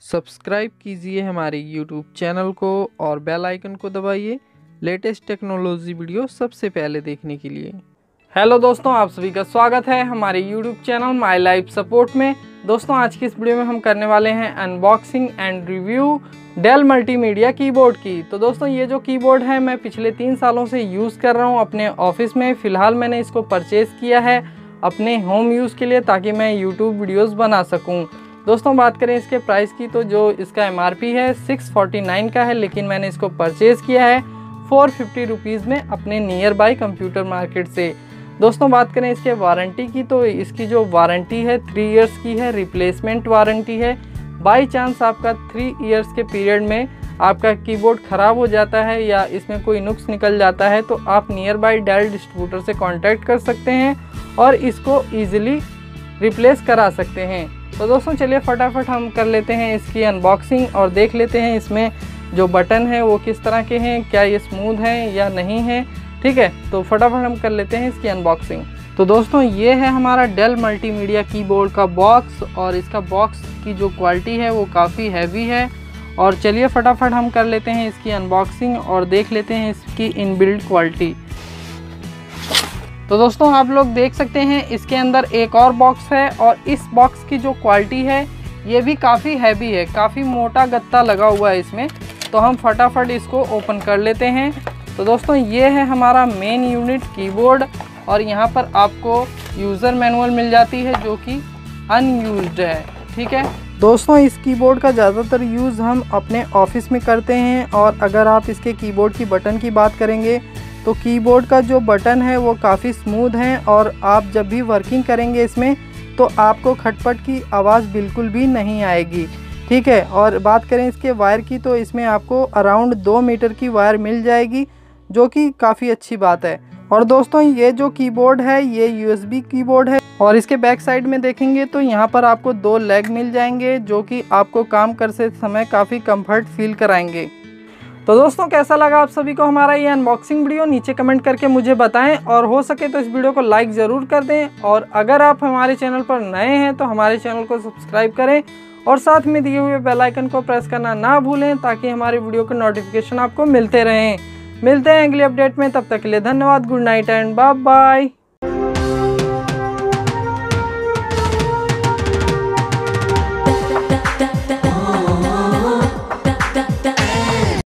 Subscribe कीजिए हमारे YouTube channel को और बेल आइकन को दबाइए लेटेस्ट टेक्नोलॉजी वीडियो सबसे पहले देखने के लिए। हेलो दोस्तों, आप सभी का स्वागत है हमारे YouTube channel my life support में। दोस्तों, आज की इस वीडियो में हम करने वाले हैं unboxing and review Dell multimedia keyboard की। तो दोस्तों, ये जो कीबोर्ड है मैं पिछले 3 सालों से यूज़ कर रहा हूँ अपने ऑफिस में। फ़िलहाल मैंने इसको परचेज़ किया है अपने होम यूज़ के लिए ताकि मैं यूट्यूब वीडियोज़ बना सकूँ। दोस्तों, बात करें इसके प्राइस की तो जो इसका MRP है 649 का है, लेकिन मैंने इसको परचेज़ किया है 450 रुपीज़ में अपने नियर बाई कंप्यूटर मार्केट से। दोस्तों, बात करें इसके वारंटी की तो इसकी जो वारंटी है 3 इयर्स की है, रिप्लेसमेंट वारंटी है। बाई चांस आपका 3 इयर्स के पीरियड में आपका कीबोर्ड ख़राब हो जाता है या इसमें कोई नुक्स निकल जाता है तो आप नियर बाई डेल डिस्ट्रीब्यूटर से कॉन्टैक्ट कर सकते हैं और इसको ईजिली रिप्लेस करा सकते हैं। तो दोस्तों, चलिए फटाफट हम कर लेते हैं इसकी अनबॉक्सिंग और देख लेते हैं इसमें जो बटन है वो किस तरह के हैं, क्या ये स्मूथ हैं या नहीं है। ठीक है, तो फटाफट हम कर लेते हैं इसकी अनबॉक्सिंग। तो दोस्तों, ये है हमारा डेल मल्टीमीडिया कीबोर्ड का बॉक्स और इसका बॉक्स की जो क्वालिटी है वो काफ़ी हैवी है। और चलिए फटाफट हम कर लेते हैं इसकी अनबॉक्सिंग और देख लेते हैं इसकी इनबिल्ट क्वालिटी। तो दोस्तों, आप लोग देख सकते हैं इसके अंदर एक और बॉक्स है और इस बॉक्स की जो क्वालिटी है ये भी काफ़ी हैवी है, काफ़ी मोटा गत्ता लगा हुआ है इसमें। तो हम फटाफट इसको ओपन कर लेते हैं। तो दोस्तों, ये है हमारा मेन यूनिट कीबोर्ड और यहाँ पर आपको यूज़र मैनुअल मिल जाती है जो कि अनयूज्ड है। ठीक है दोस्तों, इस कीबोर्ड का ज़्यादातर यूज़ हम अपने ऑफिस में करते हैं और अगर आप इसके कीबोर्ड की बटन की बात करेंगे तो कीबोर्ड का जो बटन है वो काफ़ी स्मूथ है और आप जब भी वर्किंग करेंगे इसमें तो आपको खटपट की आवाज़ बिल्कुल भी नहीं आएगी। ठीक है, और बात करें इसके वायर की तो इसमें आपको अराउंड 2 मीटर की वायर मिल जाएगी जो कि काफ़ी अच्छी बात है। और दोस्तों, ये जो कीबोर्ड है ये USB कीबोर्ड है और इसके बैक साइड में देखेंगे तो यहाँ पर आपको 2 लेग मिल जाएंगे जो कि आपको काम करते समय काफ़ी कंफर्ट फील कराएंगे। तो दोस्तों, कैसा लगा आप सभी को हमारा ये अनबॉक्सिंग वीडियो, नीचे कमेंट करके मुझे बताएं और हो सके तो इस वीडियो को लाइक ज़रूर कर दें। और अगर आप हमारे चैनल पर नए हैं तो हमारे चैनल को सब्सक्राइब करें और साथ में दिए हुए बेल आइकन को प्रेस करना ना भूलें ताकि हमारी वीडियो के नोटिफिकेशन आपको मिलते रहें। मिलते हैं अगली अपडेट में, तब तक के लिए धन्यवाद। Good night and bye bye.